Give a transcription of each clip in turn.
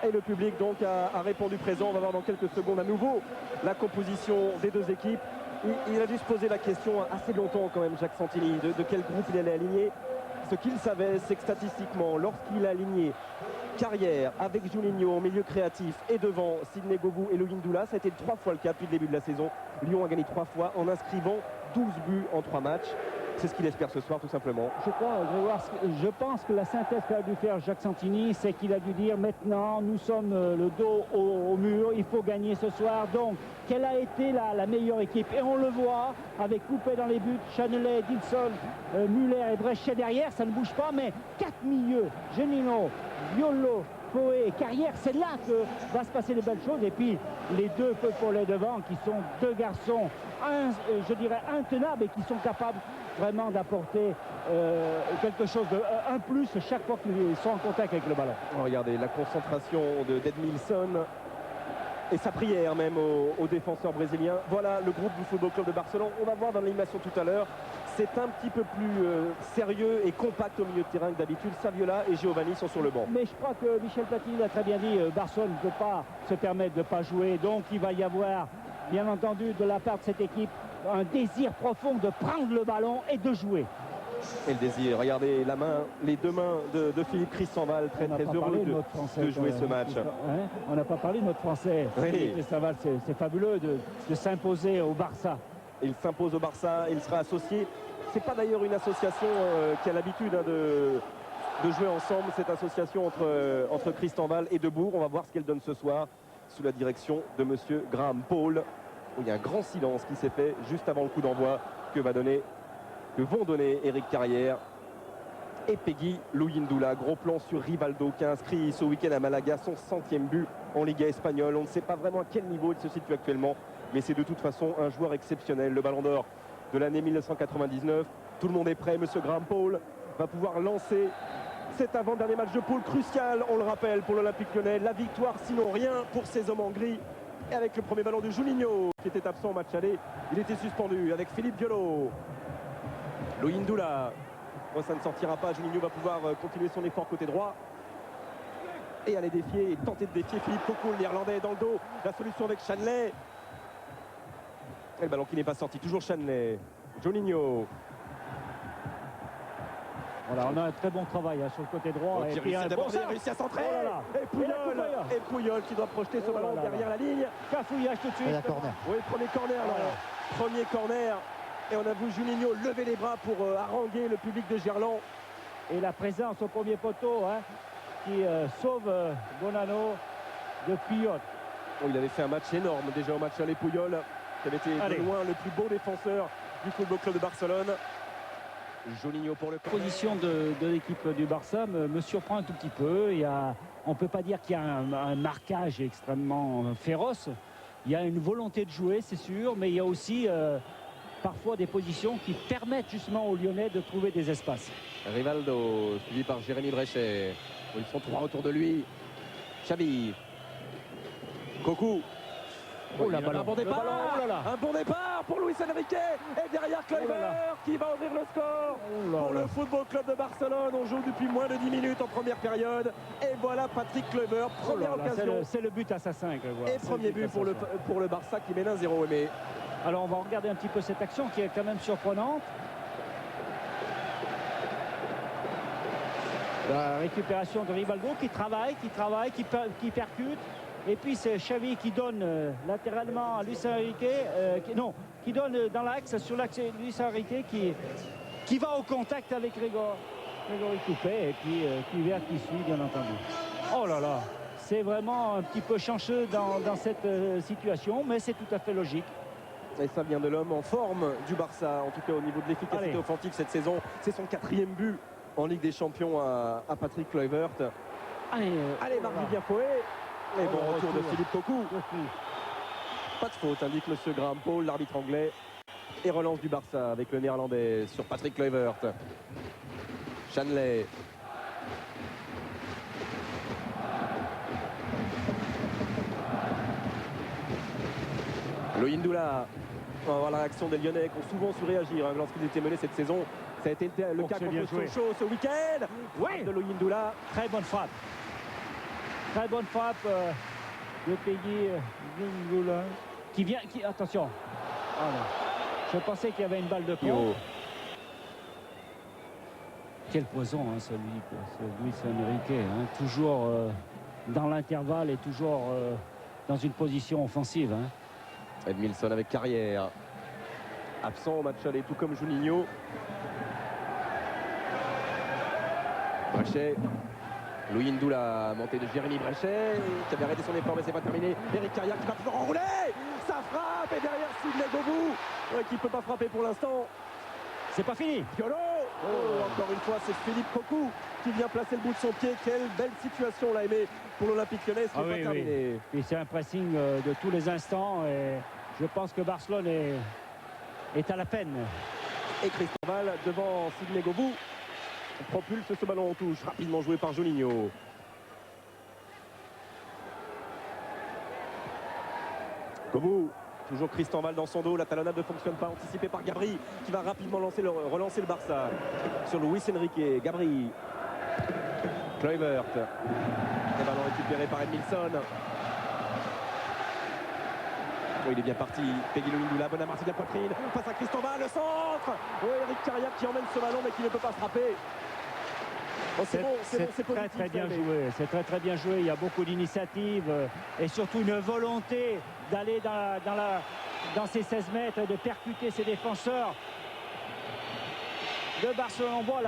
Et le public donc a répondu présent. On va voir dans quelques secondes à nouveau la composition des deux équipes. Il a dû se poser la question assez longtemps quand même, Jacques Santini, de quel groupe il allait aligner. Ce qu'il savait, c'est que statistiquement, lorsqu'il a aligné Carrière avec Juninho au milieu créatif et devant Sidney Govou et Louis Ndoula, ça a été 3 fois le cas depuis le début de la saison. Lyon a gagné 3 fois en inscrivant 12 buts en 3 matchs. C'est ce qu'il espère ce soir tout simplement. Je crois, Grégoire, je pense que la synthèse qu'a dû faire Jacques Santini, c'est qu'il a dû dire maintenant nous sommes le dos au mur, il faut gagner ce soir. Donc quelle a été la meilleure équipe? Et on le voit avec Coupé dans les buts, Chanelet, Dilson, Muller et Brechet derrière, ça ne bouge pas, mais 4 milieux, Genino, Violo, Foé, Carrière, c'est là que va se passer de belles choses. Et puis les deux Peupolais devant qui sont deux garçons, je dirais intenables et qui sont capables vraiment d'apporter quelque chose de un plus chaque fois qu'ils sont en contact avec le ballon. Regardez la concentration d'Edmilson et sa prière même aux défenseurs brésiliens. Voilà le groupe du Football Club de Barcelone. On va voir dans l'animation tout à l'heure. C'est un petit peu plus sérieux et compact au milieu de terrain que d'habitude. Saviola et Giovanni sont sur le banc. Mais je crois que Michel Platini a très bien dit, Barcelone ne peut pas se permettre de ne pas jouer. Donc il va y avoir, bien entendu, de la part de cette équipe, un désir profond de prendre le ballon et de jouer. Et le désir, regardez la main, les deux mains de Philippe Christenval, très heureux de jouer ce match. On n'a pas parlé de notre Français. Oui. Philippe Christenval, c'est fabuleux de s'imposer au Barça. Il s'impose au Barça, il sera associé. C'est pas d'ailleurs une association qui a l'habitude de jouer ensemble, cette association entre Christenval et Debourg. On va voir ce qu'elle donne ce soir sous la direction de monsieur Graham Paul. Il y a un grand silence qui s'est fait juste avant le coup d'envoi que vont donner Eric Carrière et Peggy Louis Ndoula. Gros plan sur Rivaldo qui a inscrit ce week-end à Malaga son 100e but en Liga espagnole. On ne sait pas vraiment à quel niveau il se situe actuellement, mais c'est de toute façon un joueur exceptionnel. Le Ballon d'Or de l'année 1999. Tout le monde est prêt. Monsieur Graham Paul va pouvoir lancer cet avant-dernier match de poule crucial, on le rappelle, pour l'Olympique Lyonnais. La victoire, sinon rien pour ces hommes en gris. Et avec le premier ballon de Juninho, qui était absent au match aller, il était suspendu avec Philippe Violo. Louis Ndoula. Bon, ça ne sortira pas. Juninho va pouvoir continuer son effort côté droit. Et aller défier, et tenter de défier Philippe Cocu, le néerlandais dans le dos. La solution avec Chanley. Et le ballon qui n'est pas sorti, toujours Chanley. Juninho. Voilà, on a un très bon travail sur le côté droit. Et puis il réussit à centrer. Et Puyol qui doit projeter ce ballon derrière la ligne. Cafouillage tout de suite. Oui, premier corner. Premier corner. Et on a vu Juninho lever les bras pour haranguer le public de Gerland. Et la présence au premier poteau qui sauve Bonanno de Puyol. Oh, il avait fait un match énorme déjà au match aller, Puyol, qui avait été de loin le plus beau défenseur du Football Club de Barcelone. Juninho pour le position de l'équipe du Barça me surprend un tout petit peu. On ne peut pas dire qu'il y a un marquage extrêmement féroce. Il y a une volonté de jouer, c'est sûr, mais il y a aussi parfois des positions qui permettent justement aux Lyonnais de trouver des espaces. Rivaldo, suivi par Jérémy Brechet. Ils sont 3 autour de lui. Xavi. Cocu. Oh là, un bon départ, un bon départ pour Luis Enrique. Et derrière Kluivert qui va ouvrir le score pour le Football Club de Barcelone. On joue depuis moins de 10 minutes en première période. Et voilà Patrick Kluivert, première occasion. C'est le but assassin. Et premier but pour le Barça qui mène 1-0. Mais alors on va regarder un petit peu cette action qui est quand même surprenante. La récupération de Rivaldo qui travaille, qui percute. Et puis c'est Xavi qui donne latéralement à Luis Enrique, qui donne dans l'axe, sur l'axe Luis Enrique qui va au contact avec Grégory Coupé et puis Kluivert qui suit bien entendu. Oh là là, c'est vraiment un petit peu chanceux dans cette situation, mais c'est tout à fait logique. Et ça vient de l'homme en forme du Barça, en tout cas au niveau de l'efficacité offensive cette saison. C'est son 4e but en Ligue des Champions à Patrick Kluivert. Allez, Marc Vivien Foé. Et bon retour de Philippe Cocu. Pas de faute, indique monsieur Graham Paul, l'arbitre anglais. Et relance du Barça avec le néerlandais sur Patrick Kluivert. Chanley. Louis Ndoula. On va voir la réaction des Lyonnais qui ont souvent su réagir lorsqu'ils étaient menés cette saison. Ça a été le cas contre Sochaux ce week-end. De Louis Ndoula. Très bonne frappe. Très bonne frappe de Peggy Zungula. Qui vient, attention. Ah non. Je pensais qu'il y avait une balle de contre. Quel poison, hein, ce Luis Enrique. Hein. Toujours dans l'intervalle et toujours dans une position offensive. Hein. Edmilson avec Carrière. Absent au match aller, tout comme Juninho. Brechet. Louis Ndoula, montée de Jérémy Brechet, qui avait arrêté son effort, mais c'est pas terminé. Eric Carrière qui va toujours enrouler. Ça frappe, et derrière Sidney Govou, qui ne peut pas frapper pour l'instant. C'est pas fini. Violo. Encore une fois, c'est Philippe Cocu qui vient placer le bout de son pied. Quelle belle situation là, Aimé, pour l'Olympique Lyonnais. Ce n'est pas terminé. Oui. Et c'est un pressing de tous les instants. Et je pense que Barcelone est à la peine. Et Cristobal devant Sidney Govou propulse ce ballon en touche, rapidement joué par Juninho. Govou, toujours Cristobal dans son dos, la talonnade ne fonctionne pas, anticipé par Gabri qui va rapidement relancer le Barça sur Luis Enrique. Gabri, Kluivert, le ballon récupéré par Edmilson. Oh, il est bien parti, Peggy Ndoula, bonne amortie de la poitrine, face à Cristobal, le centre. Oh, Eric Carrière qui emmène ce ballon mais qui ne peut pas frapper. Oh, c'est bon, c'est très bien joué. C'est très bien joué. Il y a beaucoup d'initiatives et surtout une volonté d'aller dans ces 16 mètres et de percuter ses défenseurs de Barcelone. On voit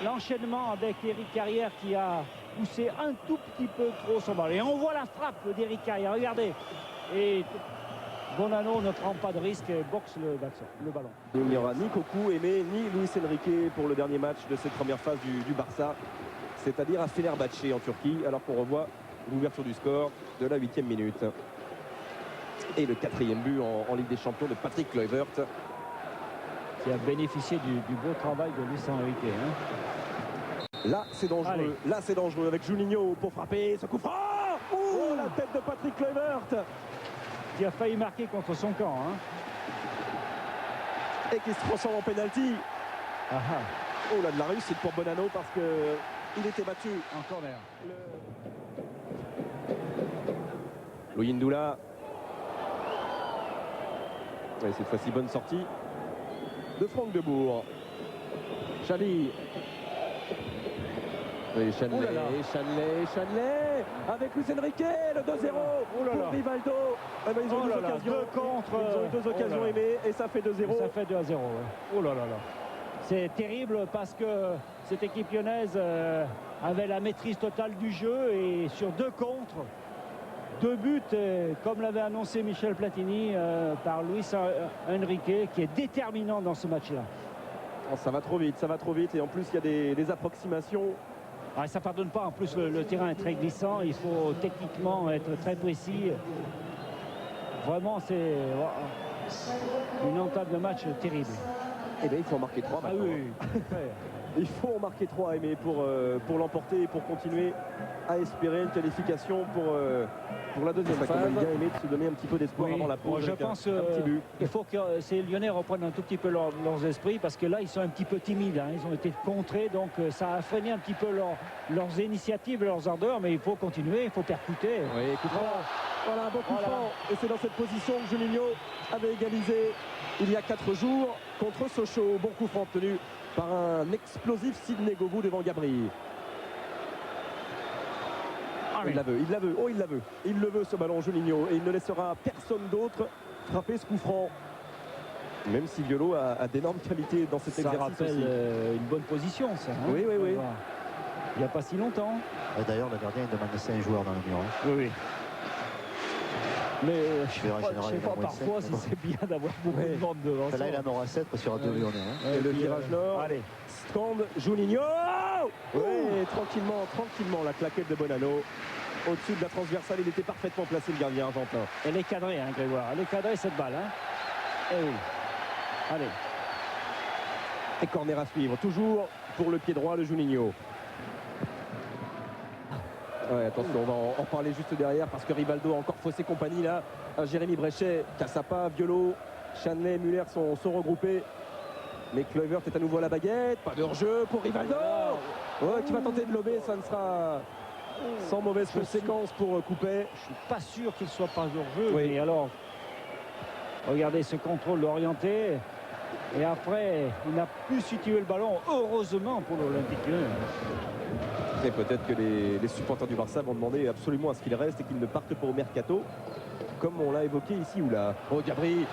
l'enchaînement avec Eric Carrière qui a poussé un tout petit peu trop son ballon. Et on voit la frappe d'Eric Carrière. Regardez. Et Bonanno ne prend pas de risque et boxe le ballon. Il n'y aura ni Cocu, Aimé, ni Luis Enrique pour le dernier match de cette première phase du Barça, c'est-à-dire à Fenerbahçe en Turquie, alors qu'on revoit l'ouverture du score de la 8e minute. Et le 4e but en Ligue des Champions de Patrick Kluivert. Qui a bénéficié du beau travail de Luis Enrique. Hein. Là, c'est dangereux. Allez. Là, c'est dangereux avec Juninho pour frapper. Ce coup franc. Oh, la tête de Patrick Kluivert. Qui a failli marquer contre son camp. Hein. Et qui se transforme en pénalty. Oh là, de la réussite pour Bonanno parce qu'il était battu. En corner. Louis Ndoula. Et cette fois-ci, bonne sortie de Franck Debourg. Xavi. Et Chanley avec Luis Enrique, le 2-0 pour Rivaldo. Eh ben, ils ont eu deux occasions aimées et ça fait 2-0. Ça fait 2-0. Ouais. Oh là là là. C'est terrible parce que cette équipe lyonnaise avait la maîtrise totale du jeu et sur 2 contres, 2 buts, comme l'avait annoncé Michel Platini par Luis Enrique, qui est déterminant dans ce match-là. Oh, ça va trop vite et en plus il y a des approximations. Ah, ça ne pardonne pas, en plus le terrain est très glissant, il faut techniquement être très précis. Vraiment, c'est une entame de match terrible. Eh bien, il faut en marquer 3 maintenant. Ah oui. Il faut en marquer 3, Aimé, pour l'emporter et pour continuer à espérer une qualification pour la deuxième phase. Il bien aimé de se donner un petit peu d'espoir avant la pause. Je pense qu'il faut que ces Lyonnais reprennent un tout petit peu leurs esprits parce que là, ils sont un petit peu timides. Hein. Ils ont été contrés, donc ça a freiné un petit peu leurs initiatives, leurs ardeurs, mais il faut continuer, il faut percuter. Oui, voilà, un bon coup franc. Et c'est dans cette position que Juninho avait égalisé il y a 4 jours contre Sochaux. Bon coup franc obtenu par un explosif Sidney Govou devant Gabri. Il la veut, il le veut ce ballon Juninho et il ne laissera personne d'autre frapper ce coup franc. Même si Violo a d'énormes qualités dans cet exercice. Ça rappelle une bonne position, ça. Hein, oui. Il n'y a pas si longtemps. D'ailleurs, le gardien il demande laisser un joueur dans le mur. Hein. Oui. Mais je sais pas parfois si c'est bien d'avoir beaucoup de monde devant. Là, il en aura 7 parce qu'il y aura 2 Lyonnais. Hein. Et le virage nord. Allez. Scande Juninho. Oui, tranquillement, la claquette de Bonanno. Au-dessus de la transversale, il était parfaitement placé, le gardien argentin. Elle est cadrée, hein, Grégoire. Elle est cadrée, cette balle. Hein. Eh oui. Allez. Et corner à suivre. Toujours pour le pied droit, le Juninho. Ouais, attention, on va en parler juste derrière parce que Rivaldo a encore faussé compagnie là. Jérémy Brechet, Cassapa, Violo, Chanley, Muller sont regroupés. Mais Kluivert est à nouveau à la baguette. Pas de hors-jeu pour Rivaldo. Ouais, qui va tenter de lober, ça ne sera sans mauvaise conséquence pour Coupet. Je suis pas sûr qu'il soit pas hors-jeu. Oui. Mais alors, regardez ce contrôle orienté. Et après, il n'a plus situé le ballon, heureusement pour l'Olympique Lyonnais. Et peut-être que les supporters du Barça vont demander absolument à ce qu'il reste et qu'il ne parte pas au mercato, comme on l'a évoqué ici. Ou là, oh Gabri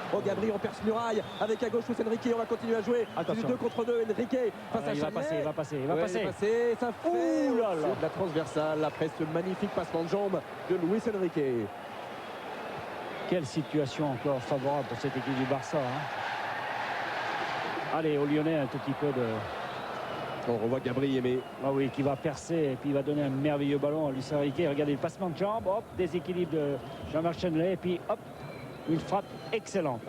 en perce muraille, avec à gauche Luis Enrique, on va continuer à jouer. Attention. 2 contre 2, Enrique face à Il va Chadley. passer, il va passer, il va Ouais, passer. il est passé, ça fait Ouh là là. de la transversale après ce magnifique passement de jambe de Luis Enrique. Quelle situation encore favorable pour cette équipe du Barça. Allez, aux Lyonnais, un tout petit peu de... On revoit Gabri Aimé. Ah oui, qui va percer et puis il va donner un merveilleux ballon à Luis Enrique. Regardez le passement de jambe, hop, déséquilibre de Jean-Marc Chadley et puis hop, une frappe excellente.